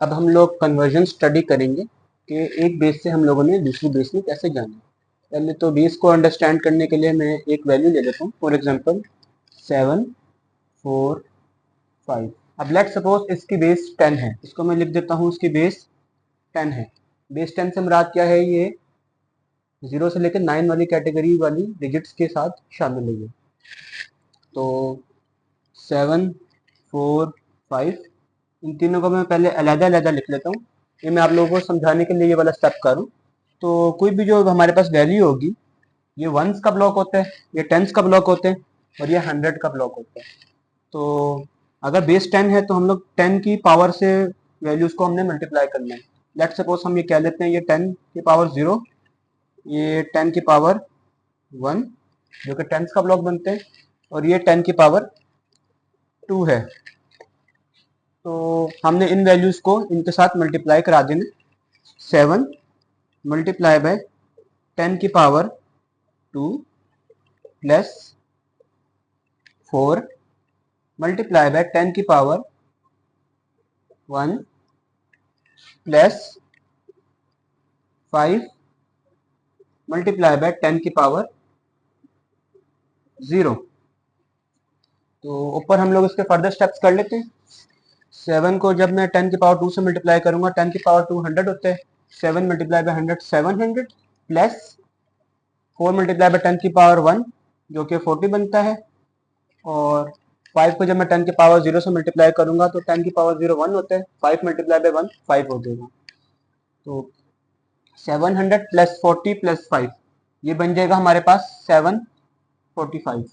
अब हम लोग कन्वर्जन स्टडी करेंगे कि एक बेस से हम लोगों ने दूसरी बेस में कैसे जाना। पहले तो बेस को अंडरस्टैंड करने के लिए मैं एक वैल्यू ले लेता हूँ, फॉर एग्जांपल 7 4 5। अब लेट सपोज इसकी बेस 10 है, इसको मैं लिख देता हूँ इसकी बेस 10 है। बेस 10 से मुराद क्या है, ये 0 से लेकर 9 वाली कैटेगरी वाली डिजिट्स के साथ शामिल है ये। तो 7 4 5 इन तीनों को मैं पहले अलग-अलग लिख लेता हूँ। ये मैं आप लोगों को समझाने के लिए ये वाला स्टेप करूँ। तो कोई भी जो हमारे पास वैल्यू होगी, ये वंस का ब्लॉक होता है, ये टेंस का ब्लॉक होते हैं और ये 100 का ब्लॉक होता है। तो अगर बेस 10 है तो हम लोग 10 की पावर से वैल्यूज को हमने मल्टीप्लाई करना है। लेट सपोज हम ये कह लेते हैं ये 10 की पावर 0, ये 10 की पावर 1 जो कि टेंस का ब्लॉक बनते हैं, और ये 10 की पावर 2 है। तो हमने इन वैल्यूज को इनके साथ मल्टीप्लाई करा देना। 7 मल्टीप्लाई बाय 10 की पावर 2 प्लस 4 मल्टीप्लाई बाय 10 की पावर 1 प्लस 5 मल्टीप्लाई बाय 10 की पावर 0। तो ऊपर हम लोग इसके फर्दर स्टेप्स कर लेते हैं। 7 को जब मैं 10 की पावर 2 से मल्टीप्लाई करूंगा, 10 की पावर 2 100 होते हैं। 7 multiply by 100 700 plus 4 multiply by 10 की पावर 1 जो कि 40 बनता है, और 5 को जब मैं 10 की पावर 0 से मल्टीप्लाई करूंगा तो 10 की पावर 0 1 होता है। 5 मल्टीप्लाई बाय 1 5 हो जाएगा। तो 700 प्लस 40 प्लस 5 ये बन जाएगा हमारे पास 745।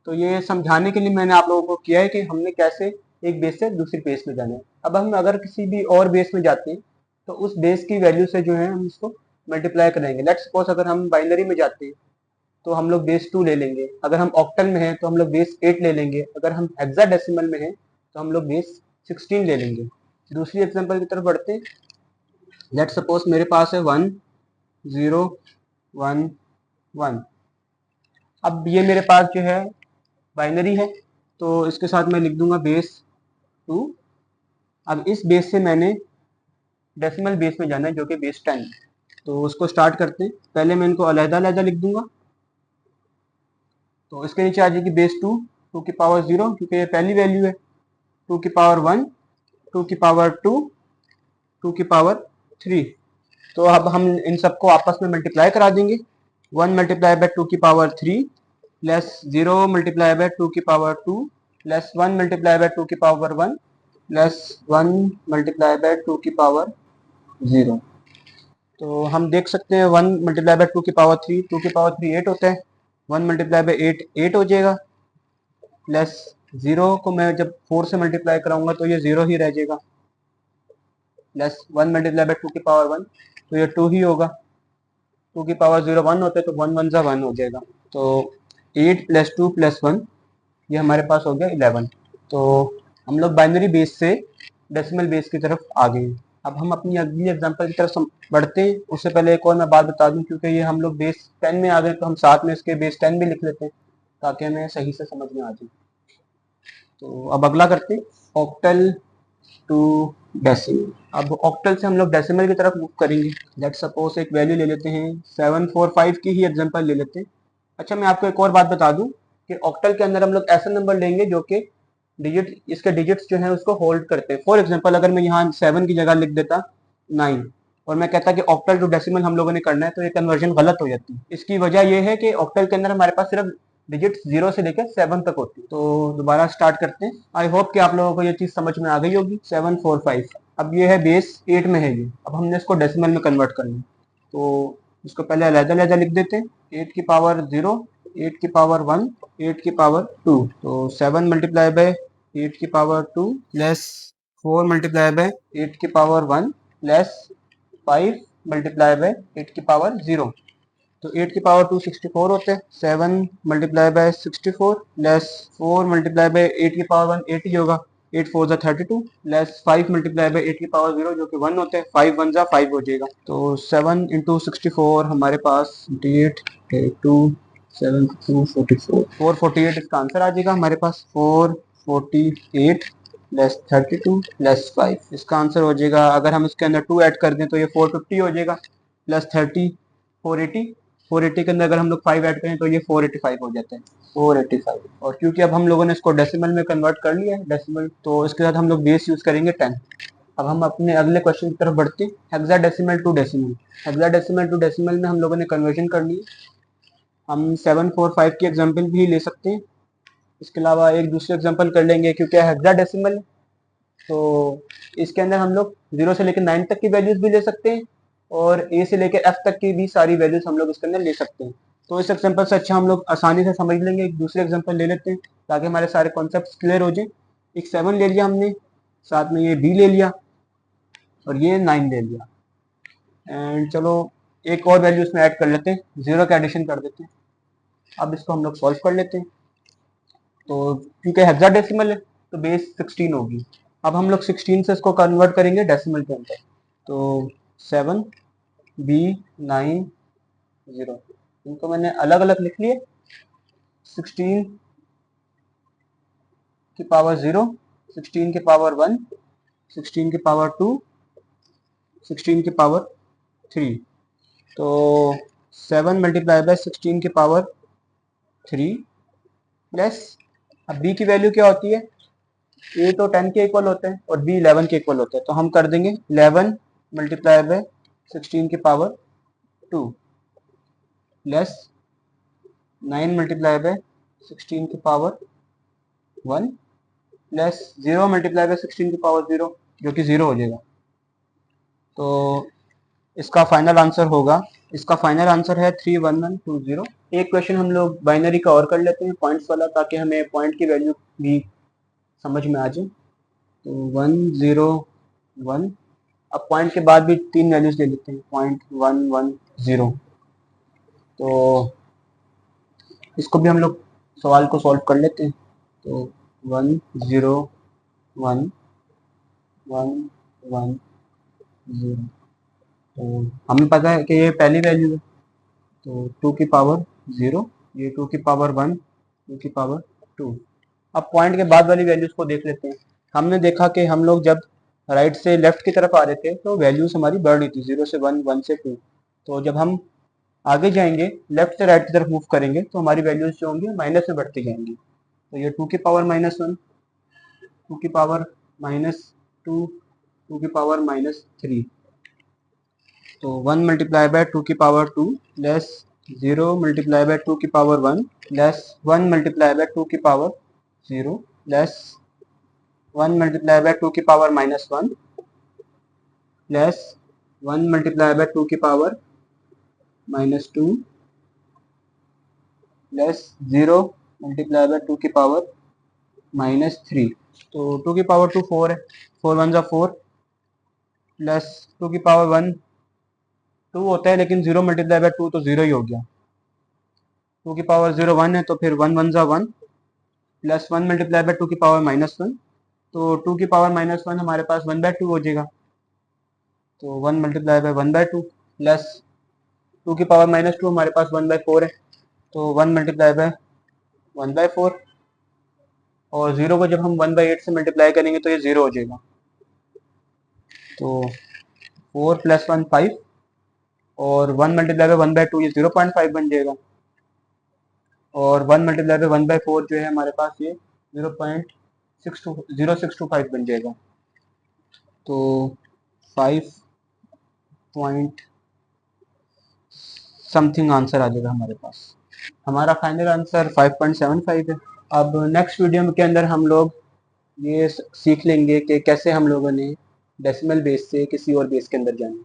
तो ये समझाने के लिए मैंने आप लोगों को किया है कि हमने कैसे एक बेस से दूसरी बेस में जाना है। अब हम अगर किसी भी और बेस में जाते हैं तो उस बेस की वैल्यू से जो है हम इसको मल्टीप्लाई करेंगे। लेट्स सपोज अगर हम बाइनरी में जाते हैं तो हम लोग बेस 2 ले लेंगे, अगर हम ऑक्टल में हैं तो हम लोग बेस 8 ले लेंगे, अगर हम हेक्साडेसिमल में हैं तो हम लोग बेस 16 ले लेंगे। दूसरी एग्जांपल की तरफ बढ़ते हैं। लेट्स सपोज मेरे पास है 1 0 1 1। अब ये मेरे पास जो है बाइनरी है, तो इसके साथ मैं लिख दूंगा बेस 2। अब इस बेस से मैंने डेसिमल बेस में जाना है जो कि बेस 10। तो उसको स्टार्ट करते हैं। पहले मैं इनको अलग-अलग लिख दूंगा। तो इसके नीचे आ जाएगी बेस 2 2 की पावर 0 क्योंकि ये पहली वैल्यू है। 2 की पावर 1 2 की पावर 2 2 की पावर 3। तो अब हम इन सबको आपस में मल्टीप्लाई करा देंगे। 1 मल्टीप्लाई बाय 2 की पावर 3 प्लस 0 मल्टीप्लाई बाय 2 की पावर 2 प्लस 1 मल्टीप्लाई बाय 2 की पावर 1 प्लस 1 मल्टीप्लाई बाय 2 की पावर 0। तो हम देख सकते हैं 1 मल्टीप्लाई बाय 2 की पावर 3 2 की पावर 3 8 होता है। 1 मल्टीप्लाई बाय 8 8 हो जाएगा, प्लस 0 को मैं जब 4 से मल्टीप्लाई कराऊंगा तो ये 0 ही रह जाएगा, प्लस 1 मल्टीप्लाई बाय 2 की पावर 1 तो ये 2 ही होगा। 2 की पावर 0 1 होता है तो 1 1 1 हो जाएगा। तो 8 प्लस 2 प्लस 1 ये हमारे पास हो गया 11। तो हम लोग बाइनरी बेस से डेसिमल बेस की तरफ आ गए। अब हम अपनी अगली एग्जांपल की तरफ बढ़ते हैं। उससे पहले एक और मैं बात बता दूं, क्योंकि ये हम लोग बेस 10 में आ गए तो हम साथ में इसके बेस 10 भी लिख लेते हैं ताकि हमें सही से समझ में आ जाए। तो अब अगला करते हैं, ऑक्टल टू डेसिमल। अब ऑक्टल से हम लोग डेसिमल की तरफ मूव करेंगे। लेट सपोज एक वैल्यू ले लेते हैं 745 की ही एग्जांपल ले लेते हैं। अच्छा, मैं आपको एक और बात बता दूं कि ऑक्टल के अंदर हम लोग ऐसा नंबर लेंगे जो कि डिजिट इसके डिजिट्स जो है उसको होल्ड करते हैं। फॉर एग्जांपल अगर मैं यहाँ 7 की जगह लिख देता 9 और मैं कहता कि ऑक्टल टू डेसिमल हम लोगों ने करना है, तो ये कन्वर्जन गलत हो जाती है। इसकी वजह यह है कि ऑक्टल के अंदर हमारे पास सिर्फ डिजिट 0 से लेकर 7 तक होती है। तो दोबारा स्टार्ट करते हैं। आई होप कि आप लोगों को ये चीज समझ में आ गई होगी। 745 अब ये है बेस 8 में है ये। अब हमने इसको डेसिमल में कन्वर्ट करना है, तो इसको पहले अलग-अलग लिख देते हैं। 8 की पावर 0 8 की पावर 1 8 की पावर 2। तो 7 मल्टीप्लाई बाय 8 की पावर 2 प्लस 4 मल्टीप्लाई बाय 8 की पावर 1 प्लस 5 मल्टीप्लाई बाय 8 की पावर 0। तो 8 की पावर 2 64 होते हैं। 7 multiply by 64 plus 4 multiply by 8 की पावर 1 8 ही होगा। 8 4 जा 32 प्लस 5 मल्टीप्लाई बाय 8 की पावर 0 जो कि 1 होते हैं। 5 1 जा 5 हो जाएगा। तो 7 इंटू 64 हमारे पास 28 2 7 2 44 448 इसका आंसर आ जाएगा हमारे पास। 448 प्लस 32 प्लस 5, इसका आंसर हो जाएगा, अगर हम इसके अंदर 2 ऐड कर दें तो ये 450 हो जाएगा, प्लस 30 480, 480 के अंदर अगर हम लोग 5 ऐड करें तो ये 485 हो जाता है, 485। और क्योंकि अब हम लोगों ने इसको डेसिमल में कन्वर्ट कर लिया है डेसिमल, तो इसके साथ हम लोग बेस यूज़ करेंगे 10। अब हम अपने अगले क्वेश्चन की तरफ बढ़ते हैं, hexadecimal to decimal. Hexadecimal to decimal में हम लोगों ने कन्वर्जन कर ली। हम 745 की एग्जांपल भी ले सकते हैं, इसके अलावा एक दूसरे एग्जांपल कर लेंगे, क्योंकि हेक्साडेसिमल तो इसके अंदर हम लोग 0 से लेकर 9 तक की वैल्यूज भी ले सकते हैं, और ए से लेकर एफ तक की भी सारी वैल्यूज हम लोग इसके अंदर ले सकते हैं। तो इस एग्जांपल से अच्छा हम लोग आसानी से समझ लेंगे, एक दूसरे एग्जांपल ले लेते हैं ताकि हमारे सारे कॉन्सेप्ट क्लियर हो जाए। एक 7 ले लिया हमने, साथ में ये बी ले लिया और ये 9 ले लिया, एंड चलो एक और वैल्यू इसमें ऐड कर लेते हैं, 0 का एडिशन कर देते हैं। अब इसको हम लोग सॉल्व कर लेते हैं। तो क्योंकि हेक्साडेसिमल है तो बेस 16 होगी। अब हम लोग 16 से इसको कन्वर्ट करेंगे डेसिमल के अंदर, तो 7 B 9 0, इनको मैंने अलग अलग लिख लिए। 16 की पावर 0, 16 की पावर 1, 16 की पावर 2, 16 की पावर 3, तो 7 मल्टीप्लाई बाय 16 की पावर 3 प्लस, अब b की वैल्यू क्या होती है, a तो 10 के इक्वल होते हैं और b 11 के इक्वल होते हैं, तो हम कर देंगे 11 मल्टीप्लाई बाय 16 की पावर 2 प्लस 9 मल्टीप्लाई बाय 16 की पावर 1 प्लस 0 मल्टीप्लाई बाय 16 की पावर 0, जो कि 0 हो जाएगा। तो इसका फाइनल आंसर होगा, इसका फाइनल आंसर है 31120। एक क्वेश्चन हम लोग बाइनरी का और कर लेते हैं, पॉइंट्स वाला, ताकि हमें पॉइंट की वैल्यू भी समझ में आ जाए। तो 101, अब पॉइंट के बाद भी 3 वैल्यूज ले लेते हैं, 0.110। तो इसको भी हम लोग सवाल को सॉल्व कर लेते हैं। तो 101 110, तो हमें पता है कि ये पहली वैल्यू है, तो 2 की पावर 0, ये 2 की पावर 1, 2 की पावर 2। अब पॉइंट के बाद वाली वैल्यूज को देख लेते हैं। हमने देखा कि हम लोग जब राइट से लेफ्ट की तरफ आ रहे थे तो वैल्यूज हमारी बढ़ रही थी, 0 से 1, 1 से 2। तो जब हम आगे जाएंगे, लेफ्ट से राइट की तरफ मूव करेंगे, तो हमारी वैल्यूज जो होंगी माइनस में बढ़ती जाएंगी। तो ये 2 की पावर -1, 2 की पावर -2, 2 की पावर -3, तो 1 मल्टीप्लाई बाय 2 की पावर 2 प्लस 0 मल्टीप्लाई बाय 2 की पावर 1 प्लस 1 मल्टीप्लाई बाय 2 की पावर 0 प्लस 1 मल्टीप्लाई बाय 2 की पावर -1 प्लस 1 मल्टीप्लाई बाय 2 की पावर -2 प्लस 0 मल्टीप्लाई बाय 2 की पावर -3। तो 2 की पावर 2 4 है, 4 1 4, प्लस 2 की पावर 1 2 होता है, लेकिन 0 मल्टीप्लाई बाय 2 तो 0 ही हो गया। 2 की पावर 0 1 है, तो फिर 1 1 1 प्लस 1 मल्टीप्लाई बाय 2 की पावर -1, तो 2 की पावर -1 हमारे पास 1/2 हो जाएगा। तो 1 मल्टीप्लाई बाय 1/2 प्लस 2 की पावर -2 हमारे पास 1/4 है, तो 1 मल्टीप्लाई बाय 1/4, और 0 को जब हम 1/8 से मल्टीप्लाई करेंगे तो ये 0 हो जाएगा। तो 4 + 1 5, और 1 मल्टीप्लाई बाय 1/2 ये 0.5 बन जाएगा, और 1 मल्टीप्लाई बाय 1/4 जो है हमारे पास ये 0.0625 बन जाएगा। तो 5 पॉइंट समथिंग आंसर आ जाएगा हमारे पास। हमारा फाइनल आंसर 5.75 है। अब नेक्स्ट वीडियो के अंदर हम लोग ये सीख लेंगे कि कैसे हम लोगों ने डेसिमल बेस से किसी और बेस के अंदर जाना है।